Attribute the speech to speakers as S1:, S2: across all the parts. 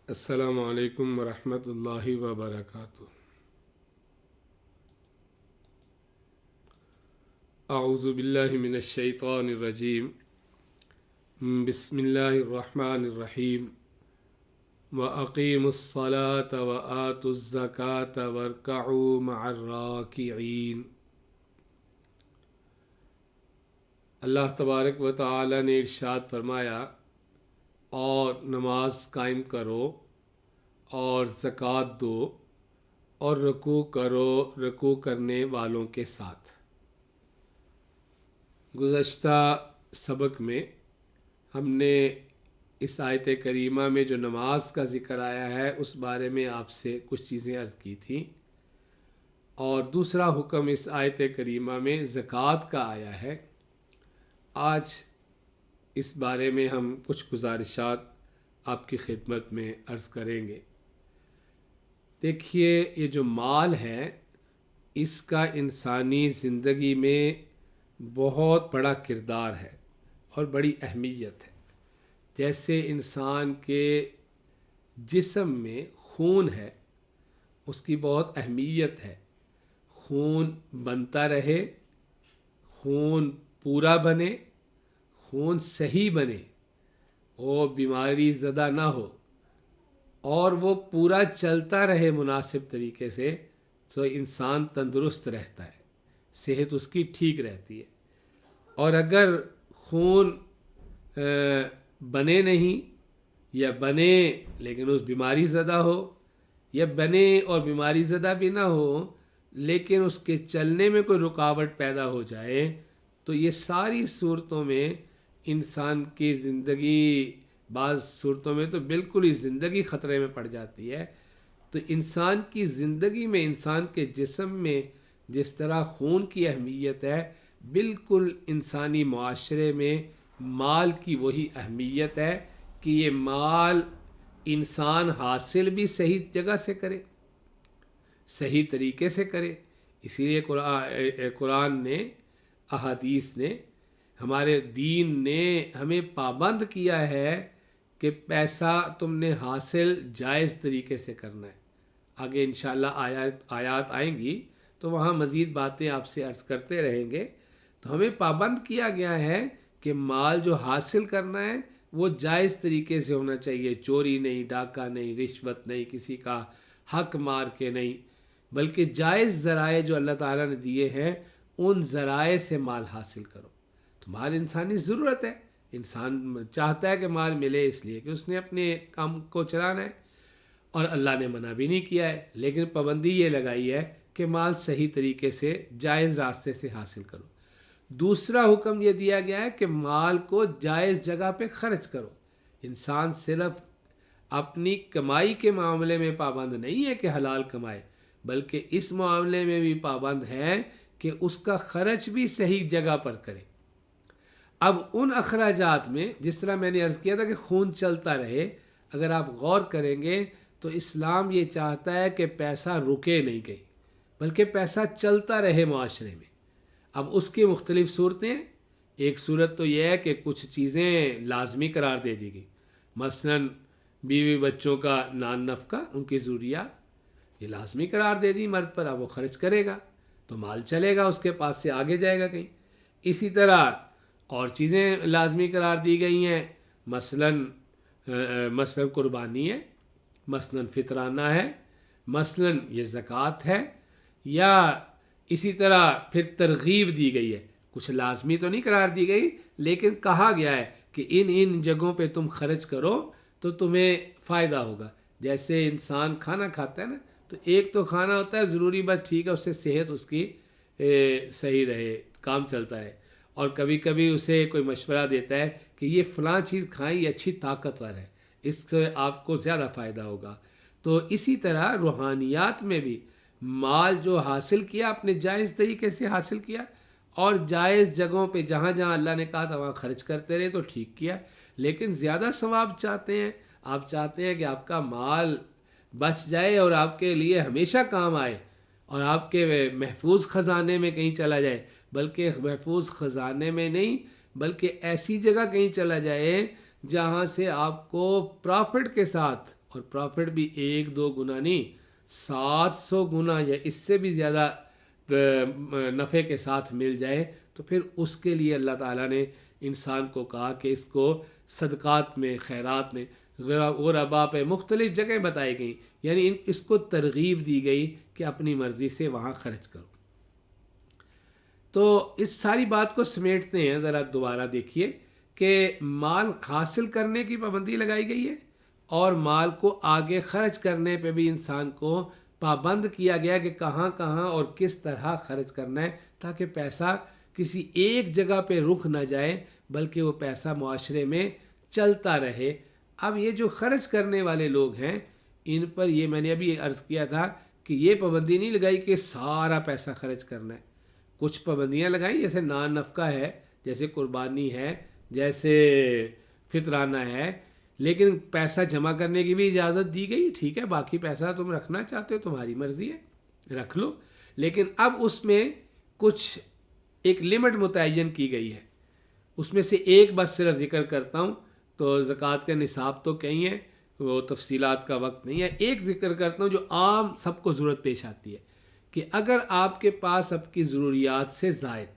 S1: السلام علیکم ورحمۃ اللہ وبرکاتہ۔ اعوذ باللہ من الشیطان الرجیم، بسم اللہ الرحمن الرحیم۔ وَأَقِيمُوا الصَّلَاةَ وَآتُوا الزَّكَاةَ وَارْكَعُوا مَعَ الرَّاكِعِينَ۔ اللہ تبارک و تعالی نے ارشاد فرمایا، اور نماز قائم کرو اور زکوٰۃ دو اور رکوع کرو رکوع کرنے والوں کے ساتھ۔ گزشتہ سبق میں ہم نے اس آیت کریمہ میں جو نماز کا ذکر آیا ہے اس بارے میں آپ سے کچھ چیزیں عرض کی تھیں، اور دوسرا حکم اس آیت کریمہ میں زکوٰۃ کا آیا ہے۔ آج اس بارے میں ہم کچھ گزارشات آپ کی خدمت میں عرض کریں گے۔ دیکھیے، یہ جو مال ہے اس کا انسانی زندگی میں بہت بڑا کردار ہے اور بڑی اہمیت ہے۔ جیسے انسان کے جسم میں خون ہے، اس کی بہت اہمیت ہے۔ خون بنتا رہے، خون پورا بنے، خون صحیح بنے، وہ بیماری زدہ نہ ہو اور وہ پورا چلتا رہے مناسب طریقے سے، تو انسان تندرست رہتا ہے، صحت اس کی ٹھیک رہتی ہے۔ اور اگر خون بنے نہیں یا بنے لیکن اس بیماری زدہ ہو، یا بنے اور بیماری زدہ بھی نہ ہو لیکن اس کے چلنے میں کوئی رکاوٹ پیدا ہو جائے، تو یہ ساری صورتوں میں انسان کی زندگی، بعض صورتوں میں تو بالکل ہی زندگی خطرے میں پڑ جاتی ہے۔ تو انسان کی زندگی میں، انسان کے جسم میں جس طرح خون کی اہمیت ہے، بالکل انسانی معاشرے میں مال کی وہی اہمیت ہے کہ یہ مال انسان حاصل بھی صحیح جگہ سے کرے، صحیح طریقے سے کرے۔ اسی لیے قرآن نے، احادیث نے، ہمارے دین نے ہمیں پابند کیا ہے کہ پیسہ تم نے حاصل جائز طریقے سے کرنا ہے۔ آگے انشاءاللہ آیات آئیں گی تو وہاں مزید باتیں آپ سے عرض کرتے رہیں گے۔ تو ہمیں پابند کیا گیا ہے کہ مال جو حاصل کرنا ہے وہ جائز طریقے سے ہونا چاہیے، چوری نہیں، ڈاکہ نہیں، رشوت نہیں، کسی کا حق مار کے نہیں، بلکہ جائز ذرائع جو اللہ تعالیٰ نے دیے ہیں ان ذرائع سے مال حاصل کرو۔ تو مال انسانی ضرورت ہے، انسان چاہتا ہے کہ مال ملے، اس لیے کہ اس نے اپنے کام کو چلانا ہے، اور اللہ نے منع بھی نہیں کیا ہے، لیکن پابندی یہ لگائی ہے کہ مال صحیح طریقے سے جائز راستے سے حاصل کرو۔ دوسرا حکم یہ دیا گیا ہے کہ مال کو جائز جگہ پہ خرچ کرو۔ انسان صرف اپنی کمائی کے معاملے میں پابند نہیں ہے کہ حلال کمائے، بلکہ اس معاملے میں بھی پابند ہے کہ اس کا خرچ بھی صحیح جگہ پر کرے۔ اب ان اخراجات میں، جس طرح میں نے عرض کیا تھا کہ خون چلتا رہے، اگر آپ غور کریں گے تو اسلام یہ چاہتا ہے کہ پیسہ رکے نہیں کہیں، بلکہ پیسہ چلتا رہے معاشرے میں۔ اب اس کی مختلف صورتیں ہیں۔ ایک صورت تو یہ ہے کہ کچھ چیزیں لازمی قرار دے دی گئی، مثلاً بیوی بچوں کا نان نفقہ، ان کی ضروریات، یہ لازمی قرار دے دی مرد پر، اب وہ خرچ کرے گا تو مال چلے گا، اس کے پاس سے آگے جائے گا کہیں۔ اسی طرح اور چیزیں لازمی قرار دی گئی ہیں، مثلاً قربانی ہے، مثلاً فطرانہ ہے، مثلاً یہ زکوٰۃ ہے، یا اسی طرح پھر ترغیب دی گئی ہے۔ کچھ لازمی تو نہیں قرار دی گئی، لیکن کہا گیا ہے کہ ان جگہوں پہ تم خرچ کرو تو تمہیں فائدہ ہوگا۔ جیسے انسان کھانا کھاتا ہے نا، تو ایک تو کھانا ہوتا ہے ضروری، بس ٹھیک ہے، اس سے صحت اس کی صحیح رہے، کام چلتا ہے، اور کبھی کبھی اسے کوئی مشورہ دیتا ہے کہ یہ فلاں چیز کھائیں، یہ اچھی طاقتور ہے، اس سے آپ کو زیادہ فائدہ ہوگا۔ تو اسی طرح روحانیات میں بھی مال جو حاصل کیا اپنے جائز طریقے سے حاصل کیا، اور جائز جگہوں پہ جہاں جہاں اللہ نے کہا تھا وہاں خرچ کرتے رہے تو ٹھیک کیا۔ لیکن زیادہ ثواب چاہتے ہیں، آپ چاہتے ہیں کہ آپ کا مال بچ جائے اور آپ کے لیے ہمیشہ کام آئے، اور آپ کے محفوظ خزانے میں کہیں چلا جائے، بلکہ محفوظ خزانے میں نہیں، بلکہ ایسی جگہ کہیں چلا جائے جہاں سے آپ کو پرافٹ کے ساتھ اور پروفٹ بھی 1-2 گنا نہیں 700 گنا یا اس سے بھی زیادہ نفع کے ساتھ مل جائے تو پھر اس کے لیے اللہ تعالیٰ نے انسان کو کہا کہ اس کو صدقات میں، خیرات میں، غربا پہ مختلف جگہیں بتائی گئیں، یعنی اس کو ترغیب دی گئی کہ اپنی مرضی سے وہاں خرچ کرو۔ تو اس ساری بات کو سمیٹتے ہیں، ذرا دوبارہ دیکھیے کہ مال حاصل کرنے کی پابندی لگائی گئی ہے اور مال کو آگے خرچ کرنے پہ بھی انسان کو پابند کیا گیا کہ کہاں کہاں اور کس طرح خرچ کرنا ہے، تاکہ پیسہ کسی ایک جگہ پہ رک نہ جائے بلکہ وہ پیسہ معاشرے میں چلتا رہے۔ اب یہ جو خرچ کرنے والے لوگ ہیں ان پر یہ میں نے ابھی عرض کیا تھا کہ یہ پابندی نہیں لگائی کہ سارا پیسہ خرچ کرنا ہے، کچھ پابندیاں لگائیں جیسے نان نفقہ ہے، جیسے قربانی ہے، جیسے فطرانہ ہے، لیکن پیسہ جمع کرنے کی بھی اجازت دی گئی، ٹھیک ہے، باقی پیسہ تم رکھنا چاہتے ہو تمہاری مرضی ہے رکھ لو، لیکن اب اس میں کچھ ایک لمٹ متعین کی گئی ہے، اس میں سے ایک بس صرف ذکر کرتا ہوں، تو زکوٰۃ کا نصاب تو کہیں ہے، وہ تفصیلات کا وقت نہیں ہے، ایک ذکر کرتا ہوں جو عام سب کو ضرورت پیش آتی ہے کہ اگر آپ کے پاس آپ کی ضروریات سے زائد،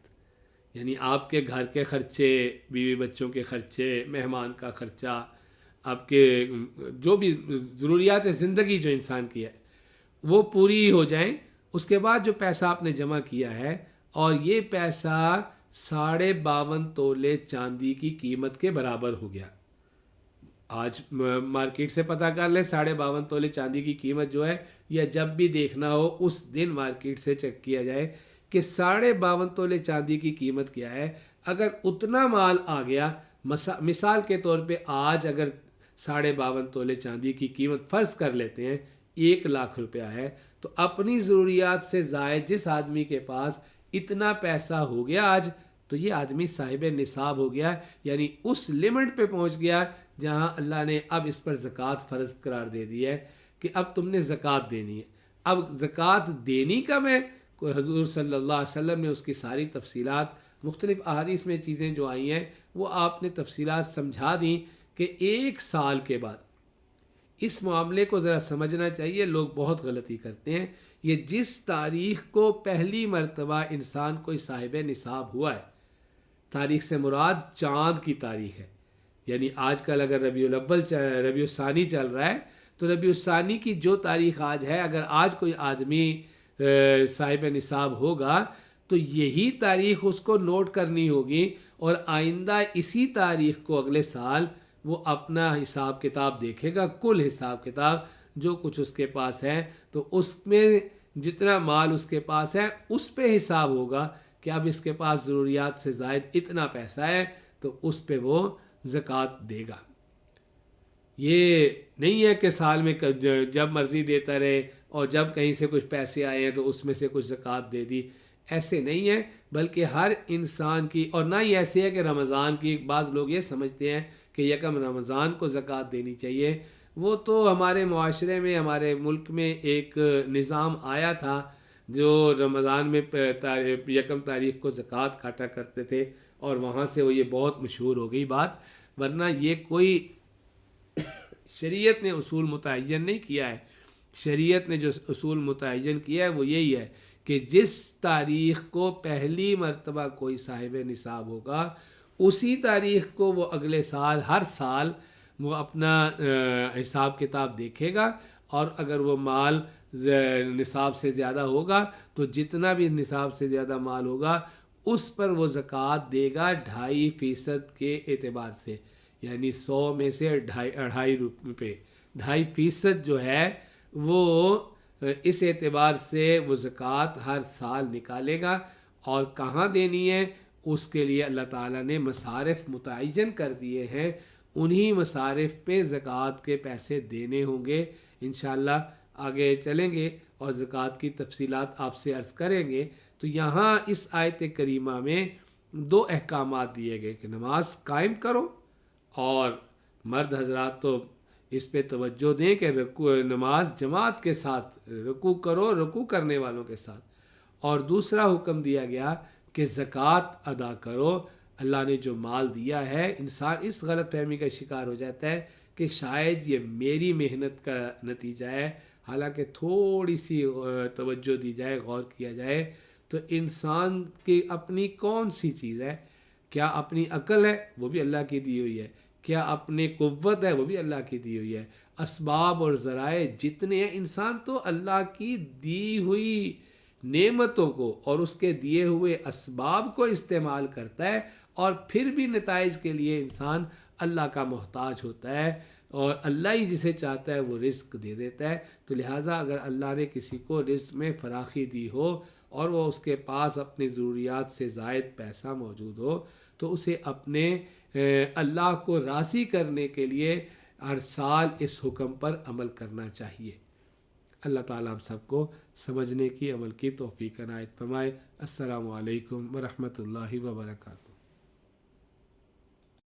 S1: یعنی آپ کے گھر کے خرچے، بیوی بچوں کے خرچے، مہمان کا خرچہ، آپ کے جو بھی ضروریات زندگی جو انسان کی ہے وہ پوری ہو جائیں، اس کے بعد جو پیسہ آپ نے جمع کیا ہے اور یہ پیسہ 52.5 تولے چاندی کی قیمت کے برابر ہو گیا، آج مارکیٹ سے پتہ کر لیں 52.5 تولے چاندی کی قیمت جو ہے، یا جب بھی دیکھنا ہو اس دن مارکیٹ سے چیک کیا جائے کہ 52.5 تولے چاندی کی قیمت کیا ہے۔ اگر اتنا مال آ گیا، مثال کے طور پہ آج اگر 52.5 تولے چاندی کی قیمت فرض کر لیتے ہیں 1 لاکھ روپیہ ہے، تو اپنی ضروریات سے زائد جس آدمی کے پاس اتنا پیسہ ہو گیا آج، تو یہ آدمی صاحب نصاب ہو گیا، یعنی اس لیمٹ پہ پہنچ گیا جہاں اللہ نے اب اس پر زکوٰۃ فرض قرار دے دی ہے کہ اب تم نے زکوٰۃ دینی ہے۔ اب زکوٰۃ دینی کب ہے؟ حضور صلی اللہ علیہ وسلم نے اس کی ساری تفصیلات مختلف احادیث میں چیزیں جو آئی ہیں وہ آپ نے تفصیلات سمجھا دیں کہ 1 سال کے بعد اس معاملے کو ذرا سمجھنا چاہیے، لوگ بہت غلطی کرتے ہیں۔ یہ جس تاریخ کو پہلی مرتبہ انسان کوئی صاحب نصاب ہوا ہے، تاریخ سے مراد چاند کی تاریخ ہے، یعنی آج کل اگر ربیع الثانی چل رہا ہے تو ربیع الثانی کی جو تاریخ آج ہے، اگر آج کوئی آدمی صاحب نصاب ہوگا تو یہی تاریخ اس کو نوٹ کرنی ہوگی، اور آئندہ اسی تاریخ کو اگلے سال وہ اپنا حساب کتاب دیکھے گا، کل حساب کتاب جو کچھ اس کے پاس ہے، تو اس میں جتنا مال اس کے پاس ہے اس پہ حساب ہوگا کہ اب اس کے پاس ضروریات سے زائد اتنا پیسہ ہے تو اس پہ وہ زکوٰۃ دے گا۔ یہ نہیں ہے کہ سال میں جب مرضی دیتا رہے اور جب کہیں سے کچھ پیسے آئے ہیں تو اس میں سے کچھ زکوٰۃ دے دی، ایسے نہیں ہے، بلکہ ہر انسان کی، اور نہ ہی ایسے ہے کہ رمضان کی، بعض لوگ یہ سمجھتے ہیں کہ یکم رمضان کو زکوٰۃ دینی چاہیے، وہ تو ہمارے معاشرے میں، ہمارے ملک میں ایک نظام آیا تھا جو رمضان میں یکم تاریخ کو زکوٰۃ کاٹا کرتے تھے، اور وہاں سے وہ یہ بہت مشہور ہو گئی بات، ورنہ یہ کوئی شریعت نے اصول متعین نہیں کیا ہے۔ شریعت نے جو اصول متعین کیا ہے وہ یہی ہے کہ جس تاریخ کو پہلی مرتبہ کوئی صاحب نصاب ہوگا اسی تاریخ کو وہ اگلے سال، ہر سال وہ اپنا حساب کتاب دیکھے گا، اور اگر وہ مال نصاب سے زیادہ ہوگا تو جتنا بھی نصاب سے زیادہ مال ہوگا اس پر وہ زکوٰۃ دے گا 2.5% کے اعتبار سے، یعنی 100 میں سے 2.5 روپے، 2.5% جو ہے وہ اس اعتبار سے وہ زکوٰۃ ہر سال نکالے گا، اور کہاں دینی ہے اس کے لیے اللہ تعالیٰ نے مصارف متعین کر دیے ہیں، انہی مصارف پہ زکوٰۃ کے پیسے دینے ہوں گے۔ انشاءاللہ آگے چلیں گے اور زکوٰۃ کی تفصیلات آپ سے عرض کریں گے۔ تو یہاں اس آیت کریمہ میں 2 احکامات دیے گئے کہ نماز قائم کرو، اور مرد حضرات تو اس پہ توجہ دیں کہ نماز جماعت کے ساتھ رکوع کرو، رکوع کرنے والوں کے ساتھ، اور دوسرا حکم دیا گیا کہ زکوٰۃ ادا کرو۔ اللہ نے جو مال دیا ہے، انسان اس غلط فہمی کا شکار ہو جاتا ہے کہ شاید یہ میری محنت کا نتیجہ ہے، حالانکہ تھوڑی سی توجہ دی جائے، غور کیا جائے تو انسان کی اپنی کون سی چیز ہے؟ کیا اپنی عقل ہے؟ وہ بھی اللہ کی دی ہوئی ہے۔ کیا اپنی قوت ہے؟ وہ بھی اللہ کی دی ہوئی ہے۔ اسباب اور ذرائع جتنے ہیں، انسان تو اللہ کی دی ہوئی نعمتوں کو اور اس کے دیے ہوئے اسباب کو استعمال کرتا ہے، اور پھر بھی نتائج کے لیے انسان اللہ کا محتاج ہوتا ہے، اور اللہ ہی جسے چاہتا ہے وہ رزق دے دیتا ہے۔ تو لہٰذا اگر اللہ نے کسی کو رزق میں فراخی دی ہو اور وہ اس کے پاس اپنی ضروریات سے زائد پیسہ موجود ہو، تو اسے اپنے اللہ کو راضی کرنے کے لیے ہر سال اس حکم پر عمل کرنا چاہیے۔ اللہ تعالیٰ ہم سب کو سمجھنے کی، عمل کی توفیق عنایت فرمائے۔ السلام علیکم ورحمۃ اللہ وبرکاتہ۔